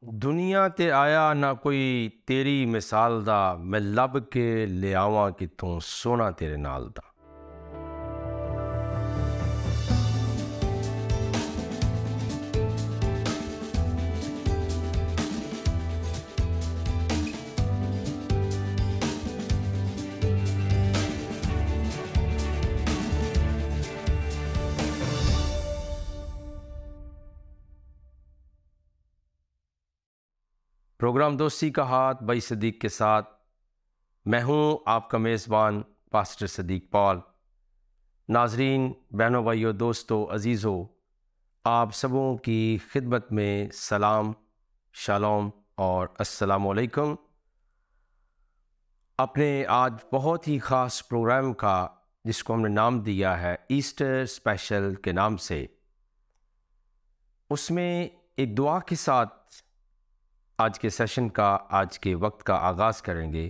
दुनिया ते आया ना कोई तेरी मिसाल दा, मैं लब के ले आवां कित्थों सोना तेरे नाल दा। प्रोग्राम दोस्ती का हाथ भाई सदीक के साथ मैं हूं आपका मेज़बान पास्टर सदीक पॉल। नाजरीन, बहनों, भाइयों, दोस्तों, अजीज़ों, आप सबों की खिदमत में सलाम, शालोम और अस्सलामु अलैकुम। अपने आज बहुत ही ख़ास प्रोग्राम का, जिसको हमने नाम दिया है ईस्टर स्पेशल के नाम से, उसमें एक दुआ के साथ आज के सेशन का, आज के वक्त का आगाज़ करेंगे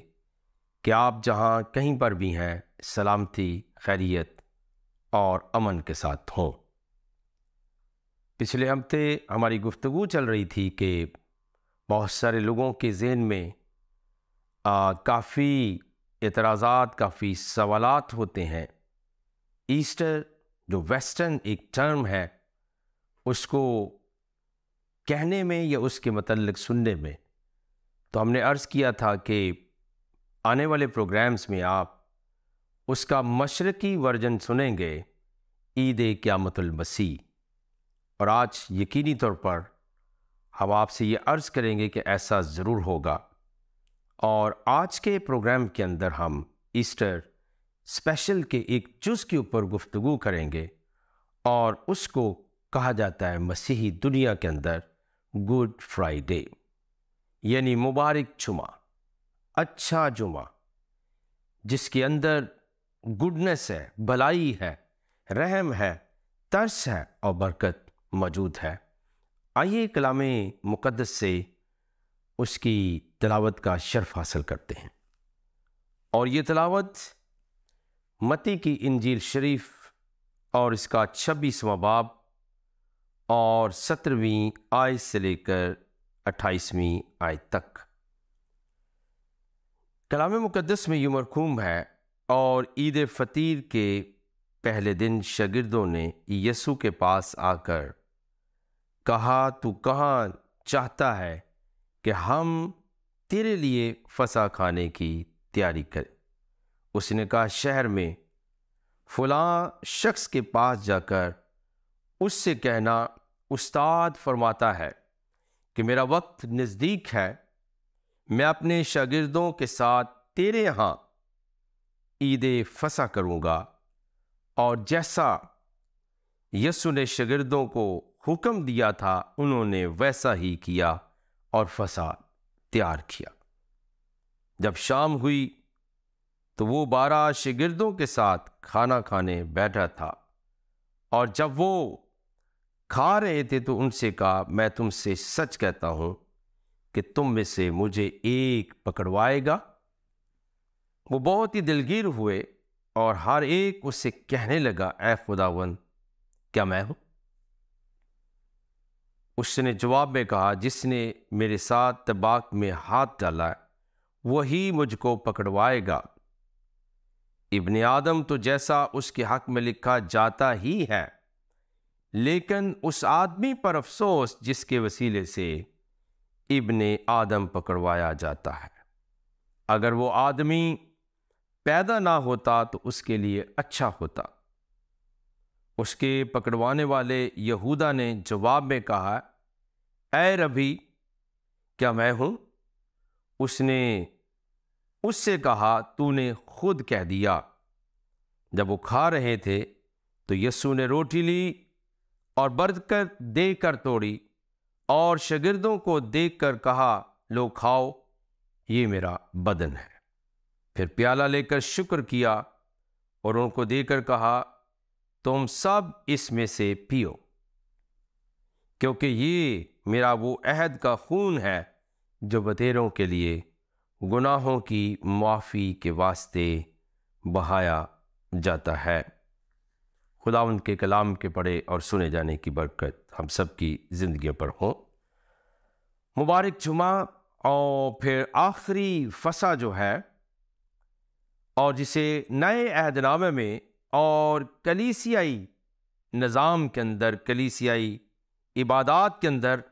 कि आप जहां कहीं पर भी हैं, सलामती, खैरियत और अमन के साथ हों। पिछले हफ्ते हमारी गुफ्तगू चल रही थी कि बहुत सारे लोगों के ज़हन में काफ़ी एतराज़ात, काफ़ी सवालात होते हैं। ईस्टर जो वेस्टर्न एक टर्म है, उसको कहने में या उसके मतलब सुनने में, तो हमने अर्ज़ किया था कि आने वाले प्रोग्राम्स में आप उसका मशरकी वर्जन सुनेंगे, ईद क़यामतुल मसीह। और आज यकीनी तौर पर हम आपसे ये अर्ज़ करेंगे कि ऐसा ज़रूर होगा। और आज के प्रोग्राम के अंदर हम ईस्टर स्पेशल के एक जुज़ के ऊपर गुफ्तगू करेंगे और उसको कहा जाता है मसीही दुनिया के अंदर गुड फ्राइडे, यानी मुबारक जुमा, अच्छा जुमा, जिसके अंदर गुडनेस है, भलाई है, रहम है, तरस है और बरकत मौजूद है। आइए कलामे मुक़द्दस से उसकी तिलावत का शर्फ हासिल करते हैं। और ये तिलावत मत्ती की इंजील शरीफ और इसका 26वां बाब और 17वीं आयत से लेकर 28वीं आयत तक। कलाम मुक़द्दस में यूं मरकूम है, और ईद फ़तीर के पहले दिन शागिर्दों ने यीशु के पास आकर कहा, तू कहाँ चाहता है कि हम तेरे लिए फसा खाने की तैयारी करें? उसने कहा, शहर में फलां शख्स के पास जाकर उससे कहना, उस्ताद फरमाता है कि मेरा वक्त नज़दीक है, मैं अपने शागिर्दों के साथ तेरे यहाँ ईद फसा करूँगा। और जैसा यीशु ने शागिर्दों को हुक्म दिया था, उन्होंने वैसा ही किया और फसा तैयार किया। जब शाम हुई तो वो 12 शागिर्दों के साथ खाना खाने बैठा था, और जब वो खा रहे थे तो उनसे कहा, मैं तुमसे सच कहता हूं कि तुम में से मुझे एक पकड़वाएगा। वो बहुत ही दिलगीर हुए और हर एक उससे कहने लगा, ऐ खुदावंद, क्या मैं हूं? उसने जवाब में कहा, जिसने मेरे साथ तबाक में हाथ डाला है, वही मुझको पकड़वाएगा। इब्ने आदम तो जैसा उसके हक में लिखा जाता ही है, लेकिन उस आदमी पर अफसोस जिसके वसीले से इब्ने आदम पकड़वाया जाता है। अगर वो आदमी पैदा ना होता तो उसके लिए अच्छा होता। उसके पकड़वाने वाले यहूदा ने जवाब में कहा, ऐ रबी, क्या मैं हूं? उसने उससे कहा, तूने खुद कह दिया। जब वो खा रहे थे तो यीशु ने रोटी ली और बरकत देकर तोड़ी और शागिर्दों को देखकर कहा, लो खाओ, ये मेरा बदन है। फिर प्याला लेकर शुक्र किया और उनको देकर कहा, तुम सब इसमें से पियो, क्योंकि ये मेरा वो अहद का खून है जो बतेरों के लिए गुनाहों की माफ़ी के वास्ते बहाया जाता है। खुदावंद के कलाम के पढ़े और सुने जाने की बरकत हम सब की ज़िंदगी पर हो। मुबारक जुमा और फिर आखिरी फसा जो है, और जिसे नए अहदनामे में और कलीसियाई निज़ाम के अंदर, कलीसियाई इबादात के अंदर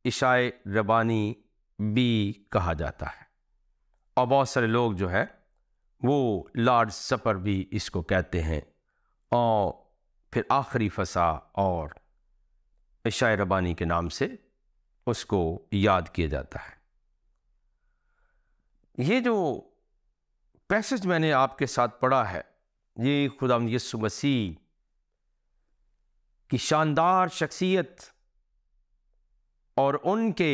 इशाए रबानी भी कहा जाता है। और बहुत सारे लोग जो है वो लार्ड सपर भी इसको कहते हैं। और फिर आखिरी फसा और इशाए रबानी के नाम से उसको याद किया जाता है। ये जो पैसेज मैंने आपके साथ पढ़ा है, ये खुदावंद यीशु मसीह की शानदार शख्सियत और उनके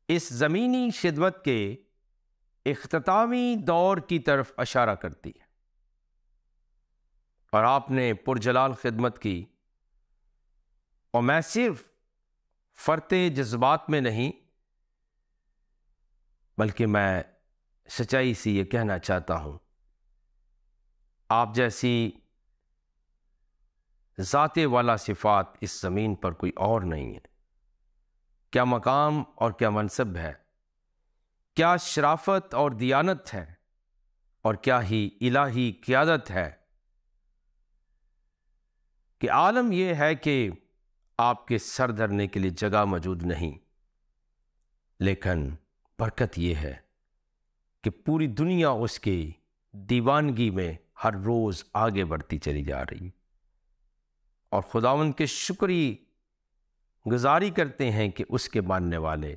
इस ज़मीनी खिदमत के इख्तितामी दौर की तरफ इशारा करती है। और आपने पुरजलाल खिदमत की, और मैं सिर्फ फरते जज्बात में नहीं, बल्कि मैं सच्चाई से ये कहना चाहता हूं, आप जैसी ज़ाते वाला सिफात इस ज़मीन पर कोई और नहीं है। क्या मकाम और क्या मनसब है, क्या शराफत और दियानत है, और क्या ही इलाही क़ियादत है कि आलम यह है कि आपके सर धरने के लिए जगह मौजूद नहीं, लेकिन बरकत यह है कि पूरी दुनिया उसके दीवानगी में हर रोज़ आगे बढ़ती चली जा रही। और खुदावंद के शुक्री गुजारी करते हैं कि उसके मानने वाले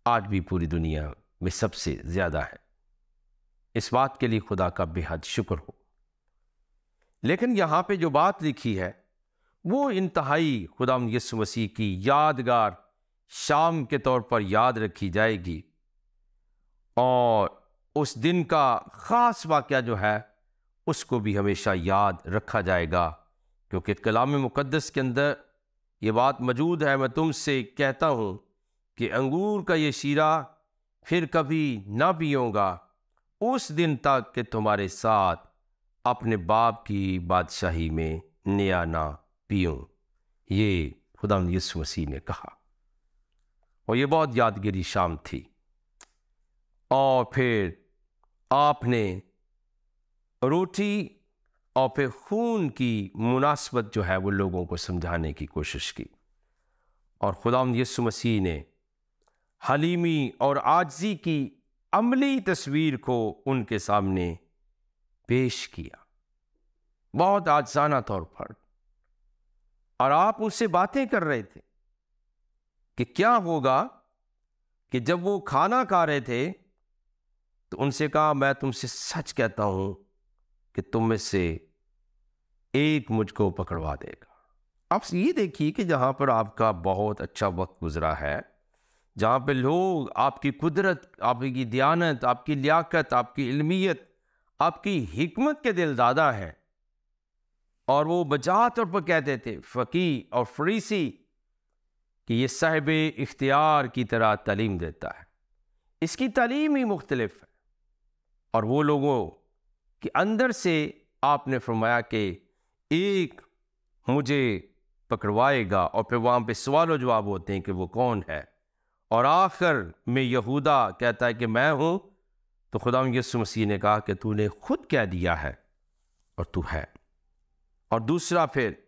आज भी पूरी दुनिया में सबसे ज़्यादा है। इस बात के लिए खुदा का बेहद शुक्र हो। लेकिन यहाँ पे जो बात लिखी है वो इंतहाई खुदावंद यीशु मसीह की यादगार शाम के तौर पर याद रखी जाएगी। और उस दिन का ख़ास वाक़या जो है उसको भी हमेशा याद रखा जाएगा, क्योंकि कलाम मुक़द्दस के अंदर ये बात मौजूद है, मैं तुमसे कहता हूँ कि अंगूर का ये शीरा फिर कभी ना पीऊँगा उस दिन तक कि तुम्हारे साथ अपने बाप की बादशाही में नया ना पीऊँ। ये खुदावंद यीशु मसीह ने कहा, और ये बहुत यादगारी शाम थी। और फिर आपने रोटी और फिर खून की मुनासबत जो है वो लोगों को समझाने की कोशिश की। और खुदावंद यीशु मसीह ने हलीमी और आजिज़ी की अमली तस्वीर को उनके सामने पेश किया, बहुत आजाना तौर पर। और आप उनसे बातें कर रहे थे कि क्या होगा कि जब वो खाना खा रहे थे तो उनसे कहा, मैं तुमसे सच कहता हूं कि तुम में से एक मुझको पकड़वा देगा। आप ये देखिए कि जहां पर आपका बहुत अच्छा वक्त गुजरा है, जहां पे लोग आपकी कुदरत, आपकी दियानत, आपकी लियाकत, आपकी इल्मियत, आपकी हिकमत के दिलदादा हैं, और वो बजा तौर पर कहते थे फ़की और फरीसी कि ये साहिब इख्तियार की तरह तालीम देता है, इसकी तालीम ही मुख्तलिफ है। और वो लोगों के अंदर से आपने फरमाया कि एक मुझे पकड़वाएगा, और फिर वहाँ पे सवाल और जवाब होते हैं कि वो कौन है। और आखिर में यहूदा कहता है कि मैं हूँ। तो खुदावंद यीशु मसीह ने कहा कि तूने खुद कह दिया है और तू है। और दूसरा, फिर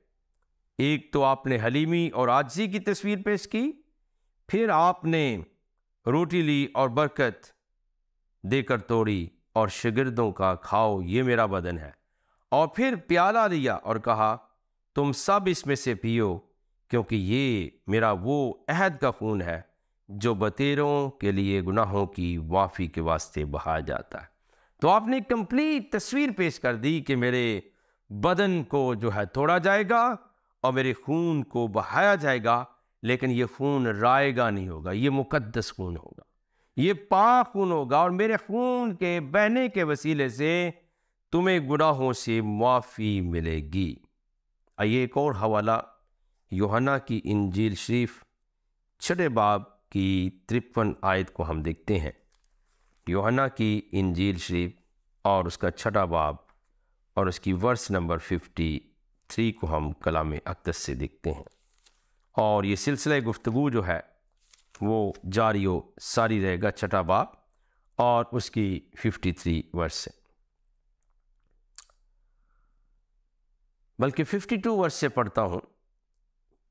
एक तो आपने हलीमी और आजिज़ी की तस्वीर पेश की, फिर आपने रोटी ली और बरकत देकर तोड़ी और शागिर्दों का खाओ, ये मेरा बदन है। और फिर प्याला लिया और कहा, तुम सब इसमें से पियो, क्योंकि ये मेरा वो अहद का खून है जो बतेरों के लिए गुनाहों की माफ़ी के वास्ते बहाया जाता है। तो आपने कंप्लीट तस्वीर पेश कर दी कि मेरे बदन को जो है तोड़ा जाएगा और मेरे खून को बहाया जाएगा, लेकिन ये खून रायगा नहीं होगा, ये मुकद्दस खून होगा, ये पाक खून होगा, और मेरे खून के बहने के वसीले से तुम्हें गुनाहों से माफ़ी मिलेगी। आइए एक और हवाला यूहन्ना की इंजील शरीफ 6 बाब की 53 आयत को हम देखते हैं। यूहन्ना की इंजील शरीफ और उसका 6 बाब और उसकी वर्स नंबर 53 को हम कलाम अक़दस से देखते हैं। और ये सिलसिला गुफ्तगू जो है वो जारी व सारी रहेगा, छठा बाब और उसकी 53 वर्स से, बल्कि 52 वर्स से पढ़ता हूं।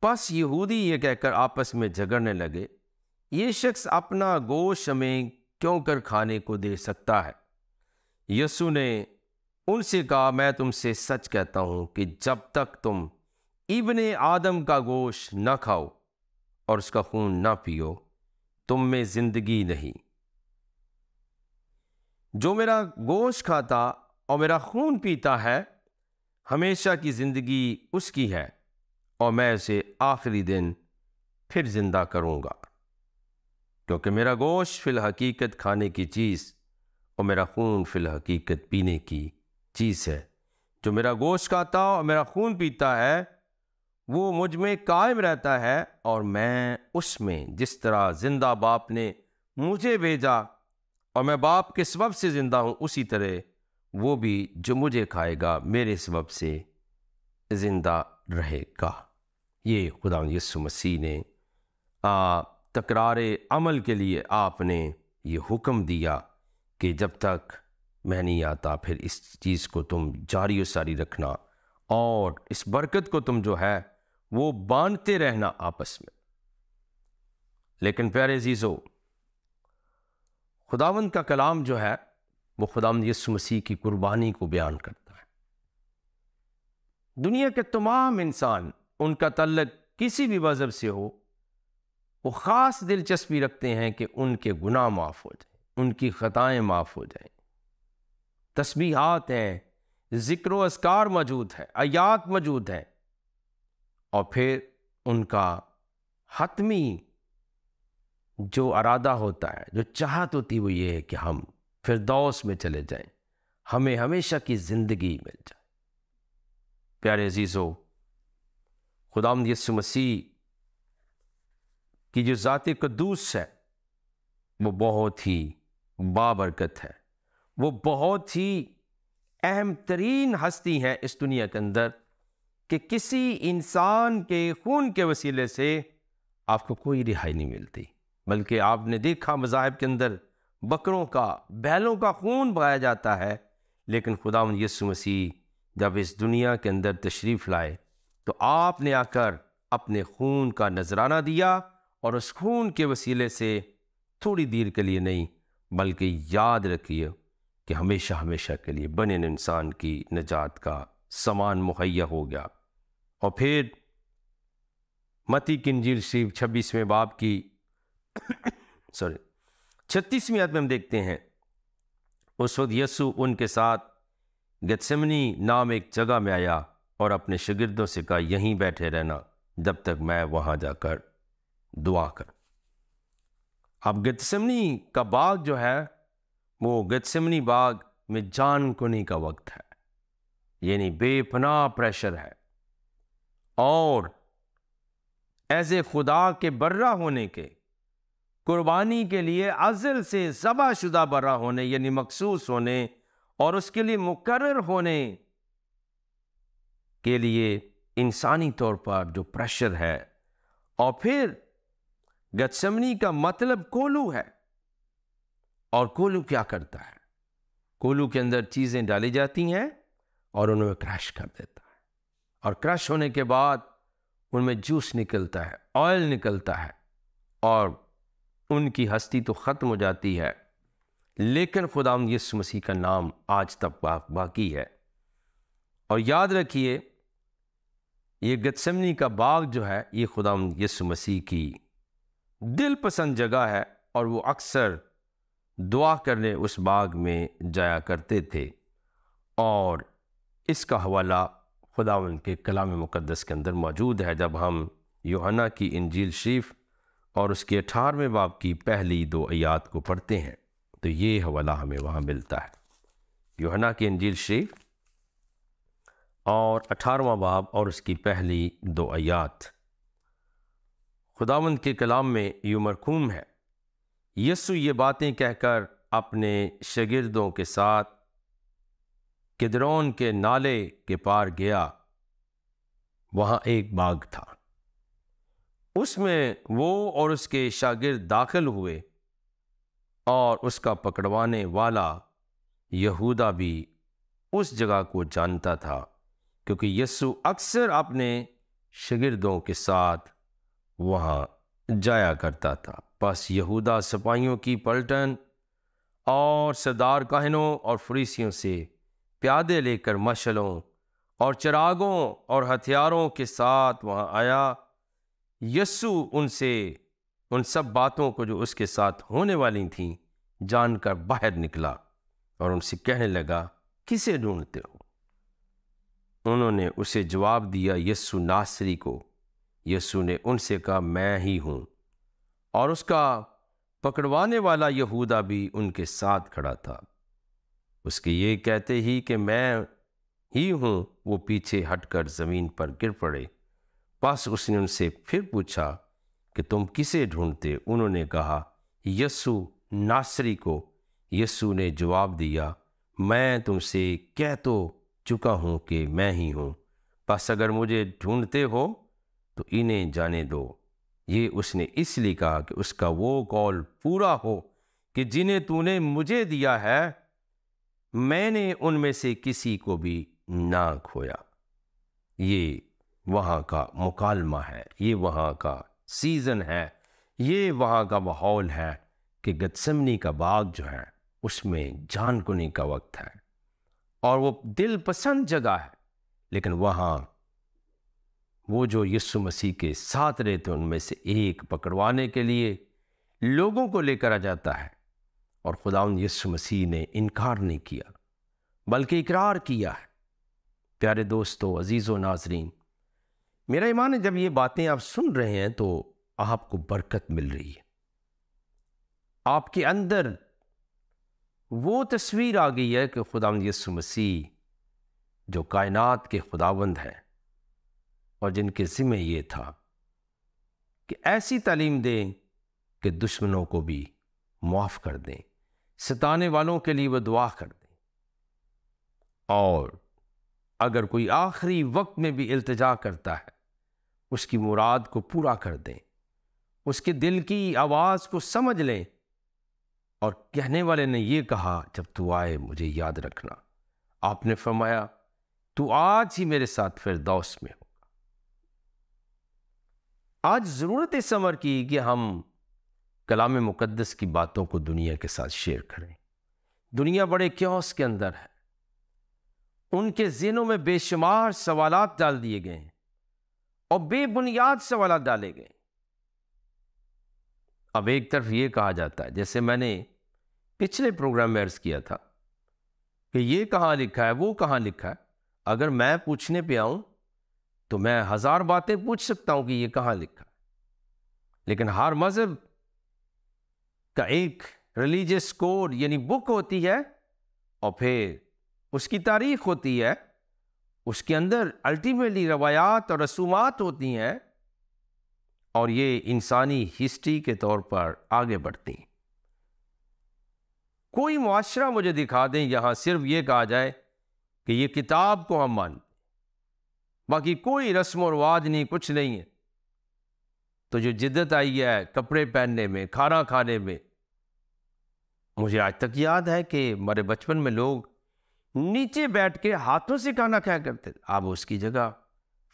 बस यहूदी ये कहकर आपस में झगड़ने लगे, ये शख्स अपना गोश्त हमें क्यों कर खाने को दे सकता है। यीशु ने उनसे कहा, मैं तुमसे सच कहता हूं कि जब तक तुम इब्ने आदम का गोश्त न खाओ और उसका खून न पियो, तुम में जिंदगी नहीं। जो मेरा गोश्त खाता और मेरा खून पीता है, हमेशा की जिंदगी उसकी है और मैं उसे आखिरी दिन फिर जिंदा करूंगा। क्योंकि मेरा गोश्त फिल हकीकत खाने की चीज़ और मेरा खून फिल हकीकत पीने की चीज़ है। जो मेरा गोश्त खाता और मेरा खून पीता है, वो मुझ में कायम रहता है और मैं उसमें। जिस तरह जिंदा बाप ने मुझे भेजा और मैं बाप के सबब से जिंदा हूं, उसी तरह वो भी जो मुझे खाएगा मेरे सबब से जिंदा रहेगा। ये खुदा यीशु मसीह ने तकरारे अमल के लिए आपने ये हुक्म दिया कि जब तक मैं नहीं आता फिर इस चीज़ को तुम जारी और सारी रखना और इस बरकत को तुम जो है वो बांटते रहना आपस में। लेकिन प्यारे अजीजों, खुदावंद का कलाम जो है वो खुदावंद यीशु मसीह की कुर्बानी को बयान करता है। दुनिया के तमाम इंसान, उनका तल्लक किसी भी मजहब से हो, वो ख़ास दिलचस्पी रखते हैं कि उनके गुनाह माफ़ हो जाए, उनकी ख़ताएँ माफ़ हो जाएं। तस्बीहात हैं, ज़िक्र व अस्कार मौजूद है, आयात मौजूद है, और फिर उनका हतमी जो अरादा होता है, जो चाहत होती है, वो ये है कि हम फिरदौस में चले जाएं, हमें हमेशा की ज़िंदगी मिल जाए। प्यारे अजीज़ों, खुदावंद यीशु मसीह की जो ज़ात क़ुद्दूस है वो बहुत ही बाबरकत है। वो बहुत ही अहम तरीन हस्ती है इस दुनिया के अंदर कि किसी इंसान के खून के वसीले से आपको कोई रिहाई नहीं मिलती। बल्कि आपने देखा मज़ाहिब के अंदर बकरों का, बैलों का खून बहाया जाता है, लेकिन खुदावंद यीशु मसीह जब इस दुनिया के अंदर तशरीफ़ लाए तो आपने आकर अपने खून का नजराना दिया, और उस खून के वसीले से थोड़ी देर के लिए नहीं बल्कि याद रखिए कि हमेशा हमेशा के लिए बने इंसान की निजात का सामान मुहैया हो गया। और फिर मत्ती की इंजील शरीफ 26वें बाब की 36वीं आयत में हम देखते हैं, उस वक्त यीशु उनके साथ गेत्सेमनी नाम एक जगह में आया और अपने शागिर्दों से कहा, यहीं बैठे रहना जब तक मैं वहां जाकर दुआ कर। अब गेत्सेमनी का बाग जो है वो गेत्सेमनी बाग में जान कुनी का वक्त है, यानी बेपनाह प्रेशर है, और ऐसे खुदा के बर्रा होने के, कुर्बानी के लिए अज़ल से ज़बा शुदा बर्रा होने यानी मखसूस होने और उसके लिए मुकर्रर होने के लिए इंसानी तौर पर जो प्रेशर है। और फिर गेत्सेमनी का मतलब कोलू है, और कोलू क्या करता है? कोलू के अंदर चीज़ें डाली जाती हैं और उन्हें क्रश कर देता है, और क्रश होने के बाद उनमें जूस निकलता है, ऑयल निकलता है, और उनकी हस्ती तो ख़त्म हो जाती है, लेकिन खुदावंद यीशु मसीह का नाम आज तक बाकी है। और याद रखिए, ये गेत्सेमनी का बाग जो है ये खुदावंद यीशु मसीह की दिल पसंद जगह है, और वो अक्सर दुआ करने उस बाग में जाया करते थे। और इसका हवाला खुदावंद के कलाम मुक़द्दस के अंदर मौजूद है। जब हम यूहन्ना की इंजील शरीफ और उसके 18वें बाब की पहली 2 आयत को पढ़ते हैं तो ये हवाला हमें वहाँ मिलता है। यूहन्ना की इंजील शरीफ और 18वां बाब और उसकी पहली 2 आयत, खुदावंद के कलाम में यूं मरकूम है, यीशु ये बातें कहकर अपने शागिर्दों के साथ किद्रोन के नाले के पार गया। वहाँ एक बाग था, उसमें वो और उसके शागिर्द दाखिल हुए और उसका पकड़वाने वाला यहूदा भी उस जगह को जानता था, क्योंकि यीशु अक्सर अपने शागिर्दों के साथ वहाँ जाया करता था। बस यहूदा सिपाहियों की पलटन और सरदार काहनों और फरीसियों से प्यादे लेकर मशालों और चिरागों और हथियारों के साथ वहाँ आया। यीशु उनसे उन सब बातों को जो उसके साथ होने वाली थीं जानकर बाहर निकला और उनसे कहने लगा, किसे ढूंढते हो? उन्होंने उसे जवाब दिया, यीशु नासरी को। यीशु ने उनसे कहा, मैं ही हूं। और उसका पकड़वाने वाला यहूदा भी उनके साथ खड़ा था। उसके ये कहते ही कि मैं ही हूं, वो पीछे हटकर जमीन पर गिर पड़े। बस उसने उनसे फिर पूछा कि तुम किसे ढूंढते? उन्होंने कहा, यीशु नासरी को। यीशु ने जवाब दिया, मैं तुमसे कह तो चुका हूं कि मैं ही हूं। बस अगर मुझे ढूंढते हो तो इन्हें जाने दो। ये उसने इसलिए कहा कि उसका वो कौल पूरा हो कि जिन्हें तूने मुझे दिया है, मैंने उनमें से किसी को भी ना खोया। ये वहाँ का मुकालमा है, ये वहाँ का सीज़न है, ये वहाँ का माहौल है कि गत्समनी का बाग जो है उसमें जान कुनी का वक्त है और वो दिल पसंद जगह है। लेकिन वहाँ वो जो यीशु मसीह के साथ रहते उनमें से एक पकड़वाने के लिए लोगों को लेकर आ जाता है और खुदावंद यीशु मसीह ने इनकार नहीं किया बल्कि इकरार किया है। प्यारे दोस्तों, अजीज़ों, नाजरीन, मेरा ईमान है जब ये बातें आप सुन रहे हैं तो आपको बरकत मिल रही है। आपके अंदर वो तस्वीर आ गई है कि खुदावंद यीशु मसीह जो कायनात के खुदावंद हैं और जिनके ज़िम्मे ये था कि ऐसी तालीम दें कि दुश्मनों को भी माफ़ कर दें, सताने वालों के लिए वो दुआ कर दें, और अगर कोई आखिरी वक्त में भी इल्तिजा करता है उसकी मुराद को पूरा कर दें, उसके दिल की आवाज़ को समझ लें। और कहने वाले ने ये कहा, जब तू आए मुझे याद रखना। आपने फरमाया, तू आज ही मेरे साथ फिरदौस में हो। आज ज़रूरत इस अमर की कि हम कलाम मुकद्दस की बातों को दुनिया के साथ शेयर करें। दुनिया बड़े क्योस के अंदर है, उनके ज़हनों में बेशुमार सवालात डाल दिए गए हैं और बेबुनियाद सवालात डाले गए। अब एक तरफ ये कहा जाता है, जैसे मैंने पिछले प्रोग्राम में अर्ज़ किया था, कि ये कहाँ लिखा है, वो कहाँ लिखा है। अगर मैं पूछने पे आऊं तो मैं 1000 बातें पूछ सकता हूं कि ये कहाँ लिखा है, लेकिन हर मजहब का एक रिलीजियस कोड यानी बुक होती है और फिर उसकी तारीख होती है, उसके अंदर अल्टीमेटली रवायात और रसूमात होती हैं और ये इंसानी हिस्ट्री के तौर पर आगे बढ़ती हैं। कोई मुआशरा मुझे दिखा दें यहां सिर्फ ये कहा जाए कि ये किताब को हम मानते, बाकी कोई रस्म और रिवाज नहीं, कुछ नहीं है। तो जो जिद्दत आई है कपड़े पहनने में, खाना खाने में, मुझे आज तक याद है कि हमारे बचपन में लोग नीचे बैठ के हाथों से खाना खाया करते थे। अब उसकी जगह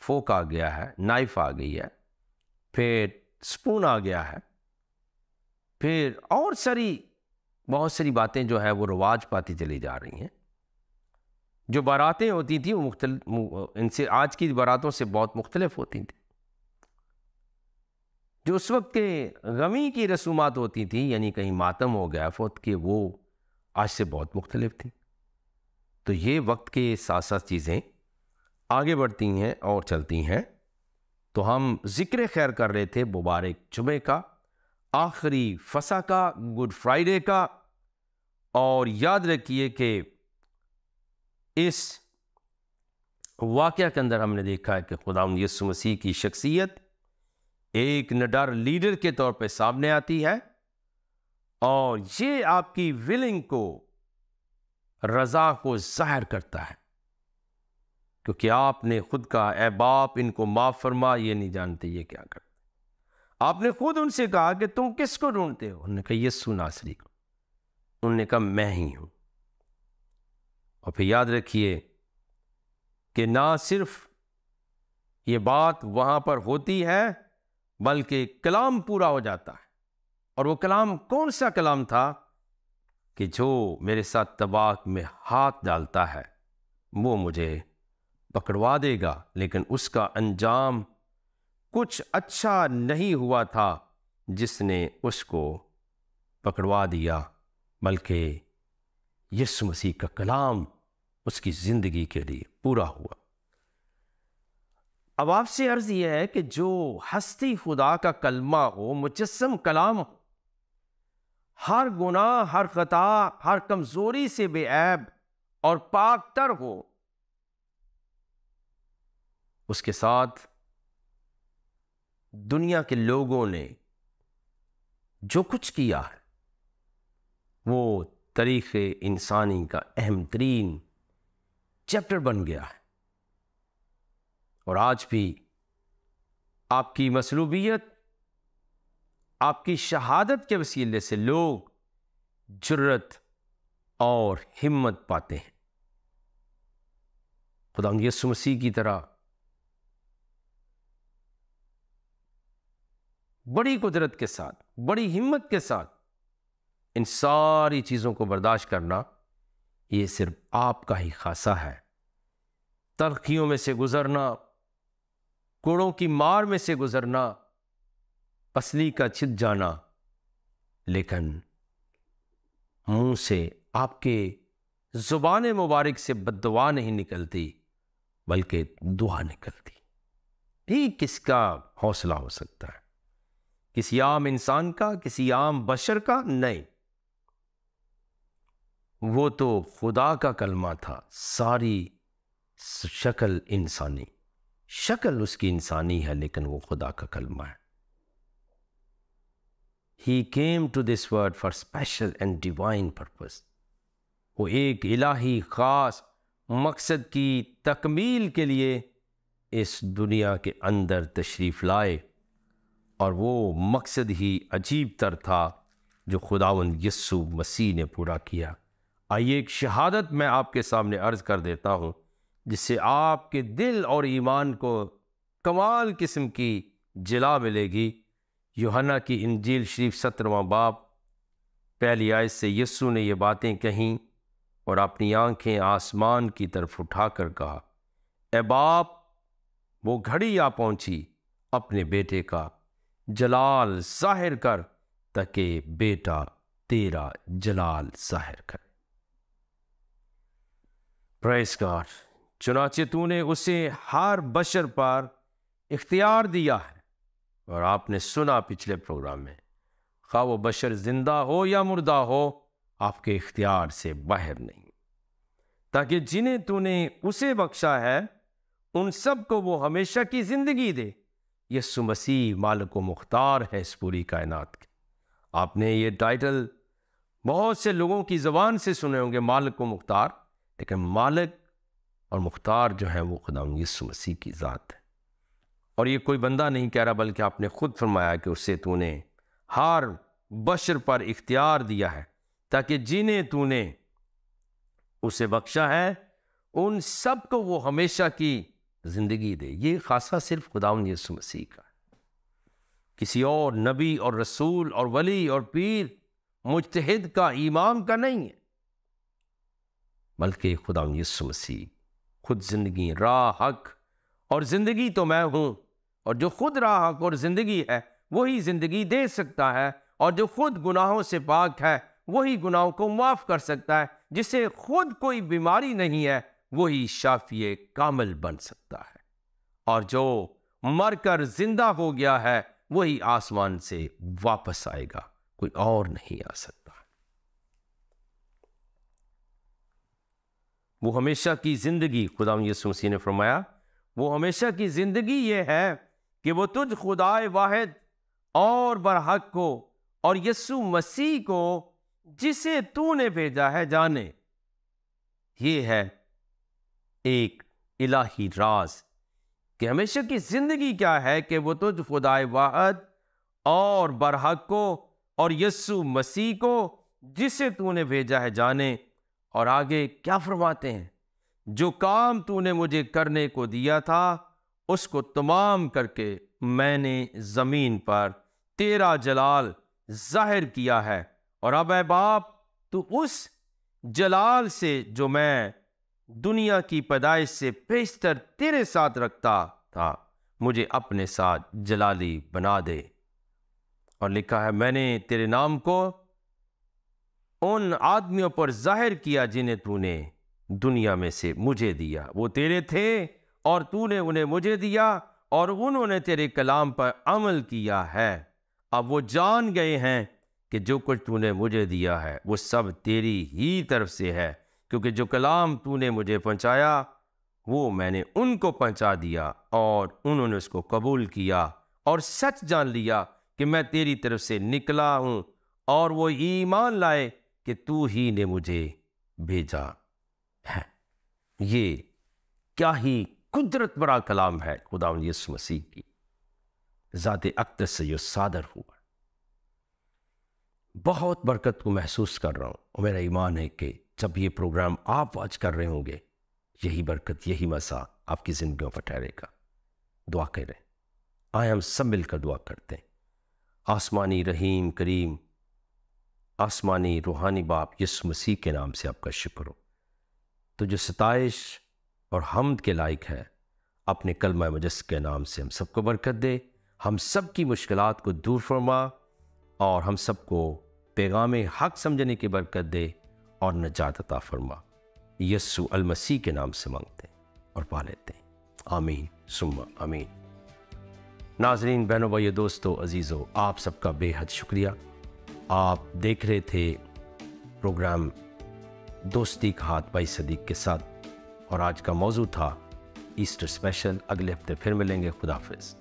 फोक आ गया है, नाइफ आ गई है, फिर स्पून आ गया है, फिर और बहुत सारी बातें जो है वो रिवाज पाती चली जा रही हैं। जो बारातें होती थी वो इनसे आज की बारातों से बहुत मुख्तलिफ होती थी। जो उस वक्त के गमी की रसूमात होती थी, यानी कहीं मातम हो गया फौत के, वो आज से बहुत मुख्तलिफ थी। तो ये वक्त के साथ साथ चीज़ें आगे बढ़ती हैं और चलती हैं। तो हम जिक्र खैर कर रहे थे मुबारक जुमे का, आखिरी फसा का, गुड फ्राइडे का। और याद रखिए कि इस वाक़या के अंदर हमने देखा है कि खुदावंद यीशु मसीह की शख्सियत एक निडर लीडर के तौर पे सामने आती है और ये आपकी विलिंग को, रज़ा को ज़ाहिर करता है, क्योंकि आपने खुद कहा, ए बाप इनको माफ़ फरमा, ये नहीं जानते ये क्या करते। आपने खुद उनसे कहा कि तुम किसको ढूंढते हो? उन्होंने कहा यीशु नासरी को। उन्होंने कहा मैं ही हूं। और फिर याद रखिए कि ना सिर्फ ये बात वहां पर होती है, बल्कि कलाम पूरा हो जाता है। और वो कलाम कौन सा कलाम था? कि जो मेरे साथ तबाक में हाथ डालता है वो मुझे पकड़वा देगा। लेकिन उसका अंजाम कुछ अच्छा नहीं हुआ था जिसने उसको पकड़वा दिया, बल्कि यीशु मसीह का कलाम उसकी जिंदगी के लिए पूरा हुआ। अब आपसे अर्ज यह है कि जो हस्ती खुदा का कलमा हो, मुजस्सम कलाम हो, हर गुनाह, हर खता, हर कमजोरी से बेऐब और पाक तर हो, उसके साथ दुनिया के लोगों ने जो कुछ किया है वो तारीख़ इंसानी का अहम तरीन चैप्टर बन गया है। और आज भी आपकी मसलूबियत, आपकी शहादत के वसीले से लोग जुर्रत और हिम्मत पाते हैं। खुदा यीशु मसीह की तरह बड़ी कुदरत के साथ, बड़ी हिम्मत के साथ इन सारी चीज़ों को बर्दाश्त करना, ये सिर्फ आपका ही खासा है। तलखियों में से गुजरना, कोड़ों की मार में से गुजरना, पसली का छिद जाना, लेकिन मुंह से आपके जुबान मुबारक से बद्दुआ नहीं निकलती, बल्कि दुआ निकलती। ही किसका हौसला हो सकता है? किसी आम इंसान का, किसी आम बशर का नहीं। वो तो खुदा का कलमा था। सारी शक्ल इंसानी, शक्ल उसकी इंसानी है, लेकिन वो खुदा का कलमा है। He came to this world for special and divine purpose. वो एक इलाही खास मकसद की तकमील के लिए इस दुनिया के अंदर तशरीफ लाए, और वो मकसद ही अजीब तर था जो खुदावंद यीशु मसीह ने पूरा किया। आइए एक शहादत मैं आपके सामने अर्ज कर देता हूँ, जिससे आपके दिल और ईमान को कमाल किस्म की जिला मिलेगी। यूहन्ना की इंजील शरीफ 17वां बाब पहली आयत से यीशु ने ये बातें कहीं और अपनी आंखें आसमान की तरफ उठाकर कहा, ए बाप, वो घड़ी आ पहुंची, अपने बेटे का जलाल जाहिर कर, ताकि बेटा तेरा जलाल जाहिर करे। Praise God. चुनाचे तूने उसे हर बशर पर इख्तियार दिया है, और आपने सुना पिछले प्रोग्राम में, खा वो बशर जिंदा हो या मुर्दा हो, आपके इख्तियार से बाहर नहीं, ताकि जिन्हें तूने उसे बख्शा है उन सब को वो हमेशा की जिंदगी दे। यीशु मसीह मालिक व मुख्तार है इस पूरी कायनात के। आपने ये टाइटल बहुत से लोगों की ज़बान से सुने होंगे, मालिक व मुख्तार, लेकिन मालिक और मुख्तार जो है वो खुदा यीशु मसीह की ज़ात है। और ये कोई बंदा नहीं कह रहा, बल्कि आपने खुद फरमाया कि उससे तूने हर बशर पर इख्तियार दिया है, ताकि जिन्हें तूने उसे बख्शा है उन सब को वो हमेशा की जिंदगी दे। ये खासा सिर्फ खुदावंद यीशु मसीह का है, किसी और नबी और रसूल और वली और पीर मुज्तहिद का, इमाम का नहीं है, बल्कि खुदावंद यीशु मसीह खुद जिंदगी, राह, हक और जिंदगी तो मैं हूं, और जो खुद राह, हक और जिंदगी है वही जिंदगी दे सकता है, और जो खुद गुनाहों से पाक है वही गुनाहों को माफ कर सकता है, जिसे खुद कोई बीमारी नहीं है वही शाफिए कामिल बन सकता है, और जो मरकर जिंदा हो गया है वही आसमान से वापस आएगा, कोई और नहीं आ सकता। वो हमेशा की जिंदगी, खुदा यीशु मसीह ने फरमाया, वो हमेशा की जिंदगी ये है कि वो तुझ खुदाए वाहिद और बरहक को और यीशु मसीह को जिसे तूने भेजा है जाने। ये है एक इलाही राज कि हमेशा की जिंदगी क्या है कि वो तुझ खुदाए वाहिद और बरहक को और यस्सु मसीह को जिसे तूने भेजा है जाने। और आगे क्या फरमाते हैं, जो काम तूने मुझे करने को दिया था उसको तमाम करके मैंने जमीन पर तेरा जलाल जाहिर किया है। और अब ऐ बाप, तू उस जलाल से जो मैं दुनिया की पैदाइश से पेशतर तेरे साथ रखता था, मुझे अपने साथ जलाली बना दे। और लिखा है, मैंने तेरे नाम को उन आदमियों पर जाहिर किया जिन्हें तूने दुनिया में से मुझे दिया। वो तेरे थे और तूने उन्हें मुझे दिया और उन्होंने तेरे कलाम पर अमल किया है। अब वो जान गए हैं कि जो कुछ तूने मुझे दिया है वो सब तेरी ही तरफ से है, क्योंकि जो कलाम तूने मुझे पहुंचाया वो मैंने उनको पहुंचा दिया और उन्होंने उसको कबूल किया और सच जान लिया कि मैं तेरी तरफ से निकला हूं, और वो ईमान लाए कि तू ही ने मुझे भेजा है। ये क्या ही कुदरत भरा कलाम है खुदावंद यीशु मसीह की ज़ाते अक़दस से जो सादर हुआ। बहुत बरकत को महसूस कर रहा हूँ और मेरा ईमान है कि जब ये प्रोग्राम आप वॉच कर रहे होंगे, यही बरकत, यही मज़ा आपकी ज़िंदगियों पर ठहरेगा। दुआ करें, आए हम सब मिलकर दुआ करते हैं। आसमानी रहीम करीम, आसमानी रूहानी बाप यीशु मसीह के नाम से आपका शुक्र हो, तो जो सताइश और हम्द के लायक है, अपने कलमा मुजस्सद के नाम से हम सबको बरकत दे, हम सब की मुश्किलात को दूर फरमा और हम सबको पैगाम हक समझने की बरकत दे और नजात अता फरमा। यस्सु अल मसीह के नाम से मांगते और पा लेते हैं, आमीन सुम्मा आमीन। नाजरीन, बहनों, भाइयों, दोस्तों, अजीज़ों, आप सबका बेहद शुक्रिया। आप देख रहे थे प्रोग्राम दोस्ती का हाथ भाई सदीक के साथ, और आज का मौजू था ईस्टर स्पेशल। अगले हफ्ते फिर मिलेंगे। खुदा हाफिज़।